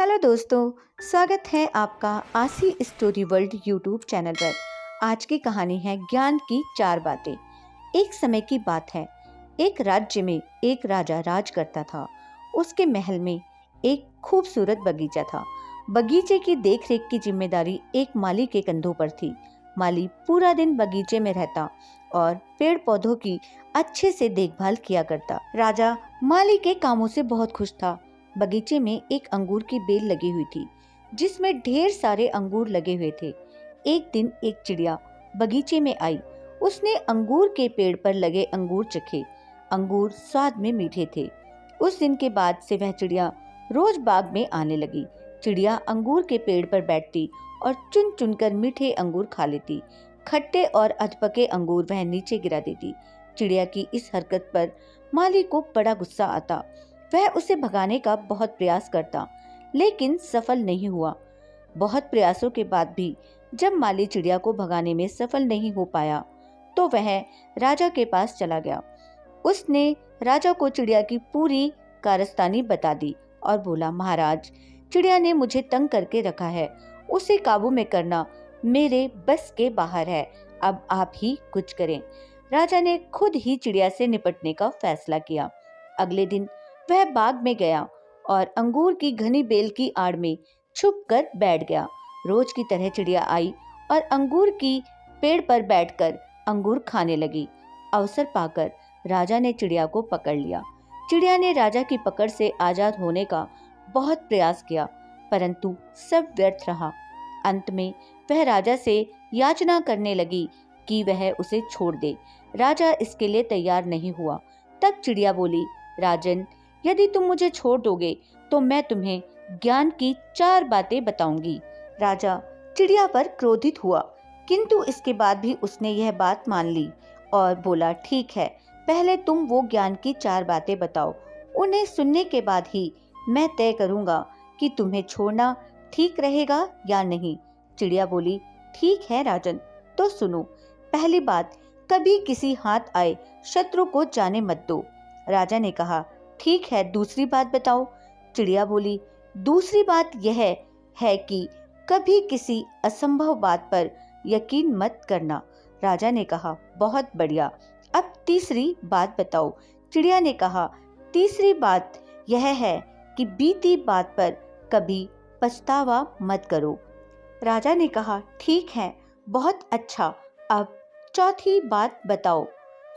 Hello दोस्तों, स्वागत है आपका आसी स्टोरी वर्ल्ड यूट्यूब चैनल पर। आज की कहानी है ज्ञान की 4 बातें। एक समय की बात है, एक राज्य में एक राजा राज करता था। उसके महल में एक खूबसूरत बगीचा था। बगीचे की देखरेख की जिम्मेदारी एक माली के कंधों पर थी। माली पूरा दिन बगीचे में रहता और पेड़ पौधों की अच्छे से देखभाल किया करता। राजा माली के कामों से बहुत खुश था। बगीचे में एक अंगूर की बेल लगी हुई थी, जिसमें ढेर सारे अंगूर लगे हुए थे। एक दिन एक चिड़िया बगीचे में आई। उसने अंगूर के पेड़ पर लगे अंगूर चखे। अंगूर स्वाद में मीठे थे। उस दिन के बाद से वह चिड़िया रोज बाग में आने लगी। चिड़िया अंगूर के पेड़ पर बैठती और चुन चुनकर मीठे अंगूर खा लेती। खट्टे और अधपके अंगूर वह नीचे गिरा देती। चिड़िया की इस हरकत पर माली को बड़ा गुस्सा आता। वह उसे भगाने का बहुत प्रयास करता, लेकिन सफल नहीं हुआ। बहुत प्रयासों के बाद भी जब माली चिड़िया को भगाने में सफल नहीं हो पाया, तो वह राजा के पास चला गया। उसने राजा को चिड़िया की पूरी कारस्तानी बता दी और बोला, महाराज, चिड़िया ने मुझे तंग करके रखा है। उसे काबू में करना मेरे बस के बाहर है। अब आप ही कुछ करें। राजा ने खुद ही चिड़िया से निपटने का फैसला किया। अगले दिन वह बाग में गया और अंगूर की घनी बेल की आड़ में छुपकर बैठ गया। रोज की तरह चिड़िया आई और अंगूर की पेड़ पर बैठकर अंगूर खाने लगी। अवसर पाकर राजा ने चिड़िया को पकड़ लिया। चिड़िया ने राजा की पकड़ से आजाद होने का बहुत प्रयास किया, परंतु सब व्यर्थ रहा। अंत में वह राजा से याचना करने लगी कि वह उसे छोड़ दे। राजा इसके लिए तैयार नहीं हुआ। तब चिड़िया बोली, राजन, यदि तुम मुझे छोड़ दोगे तो मैं तुम्हें ज्ञान की 4 बातें बताऊंगी। राजा चिड़िया पर क्रोधित हुआ, किंतु इसके बाद भी उसने यह बात मान ली और बोला, ठीक है, पहले तुम वो ज्ञान की 4 बातें बताओ। उन्हें सुनने के बाद ही मैं तय करूंगा कि तुम्हें छोड़ना ठीक रहेगा या नहीं। चिड़िया बोली, ठीक है राजन, तो सुनो। पहली बात, कभी किसी हाथ आए शत्रु को जाने मत दो। राजा ने कहा, ठीक है, दूसरी बात बताओ। चिड़िया बोली, दूसरी बात यह है कि कभी किसी असंभव बात पर यकीन मत करना। राजा ने कहा, बहुत बढ़िया, अब तीसरी बात बताओ। चिड़िया ने कहा, तीसरी बात यह है कि बीती बात पर कभी पछतावा मत करो। राजा ने कहा, ठीक है, बहुत अच्छा, अब चौथी बात बताओ।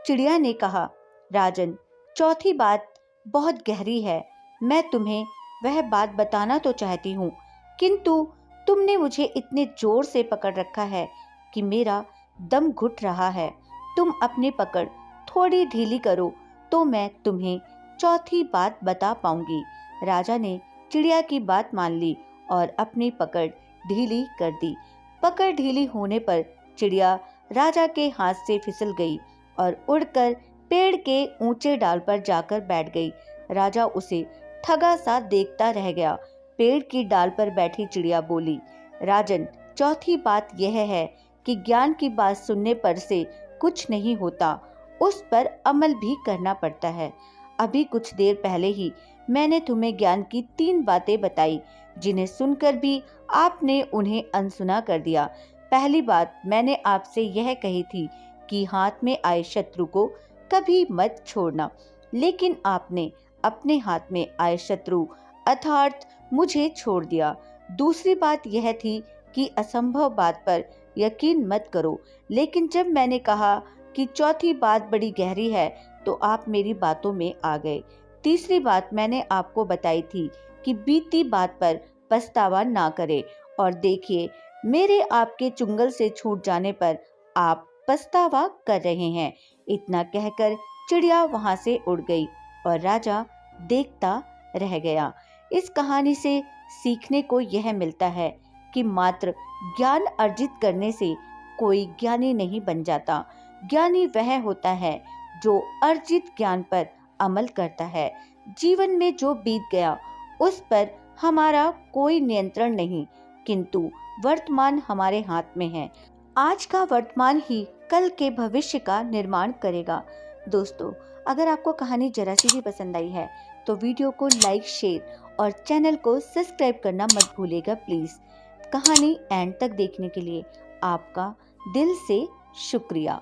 चिड़िया ने कहा, राजन, चौथी बात बहुत गहरी है। मैं तुम्हें वह बात बताना तो चाहती हूँ, किंतु तुमने मुझे इतने जोर से पकड़ रखा है कि मेरा दम घुट रहा है। तुम अपनी पकड़ थोड़ी ढीली करो तो मैं तुम्हें चौथी बात बता पाऊंगी। राजा ने चिड़िया की बात मान ली और अपनी पकड़ ढीली कर दी। पकड़ ढीली होने पर चिड़िया राजा के हाथ से फिसल गई और उड़कर पेड़ के ऊंचे डाल पर जाकर बैठ गई। राजा उसे ठगा सा देखता रह गया। पेड़ की डाल पर बैठी चिड़िया बोली, राजन, चौथी बात यह है कि ज्ञान की बात सुनने पर से कुछ नहीं होता, उस पर अमल भी करना पड़ता है। अभी कुछ देर पहले ही मैंने तुम्हें ज्ञान की 3 बातें बताई, जिन्हें सुनकर भी आपने उन्हें अनसुना कर दिया। पहली बात मैंने आपसे यह कही थी कि हाथ में आए शत्रु को कभी मत छोड़ना, लेकिन आपने अपने हाथ में आए शत्रु अर्थात मुझे छोड़ दिया। दूसरी बात यह थी कि असंभव बात पर यकीन मत करो, लेकिन जब मैंने कहा कि चौथी बात बड़ी गहरी है तो आप मेरी बातों में आ गए। तीसरी बात मैंने आपको बताई थी कि बीती बात पर पछतावा ना करें, और देखिए, मेरे आपके चुंगल से छूट जाने पर आप पछतावा कर रहे हैं। इतना कहकर चिड़िया वहां से उड़ गई और राजा देखता रह गया। इस कहानी से सीखने को यह मिलता है कि मात्र ज्ञान अर्जित करने से कोई ज्ञानी नहीं बन जाता। ज्ञानी वह होता है जो अर्जित ज्ञान पर अमल करता है। जीवन में जो बीत गया उस पर हमारा कोई नियंत्रण नहीं, किंतु वर्तमान हमारे हाथ में है। आज का वर्तमान ही कल के भविष्य का निर्माण करेगा। दोस्तों, अगर आपको कहानी जरा सी भी पसंद आई है तो वीडियो को लाइक, शेयर और चैनल को सब्सक्राइब करना मत भूलिएगा प्लीज़। कहानी एंड तक देखने के लिए आपका दिल से शुक्रिया।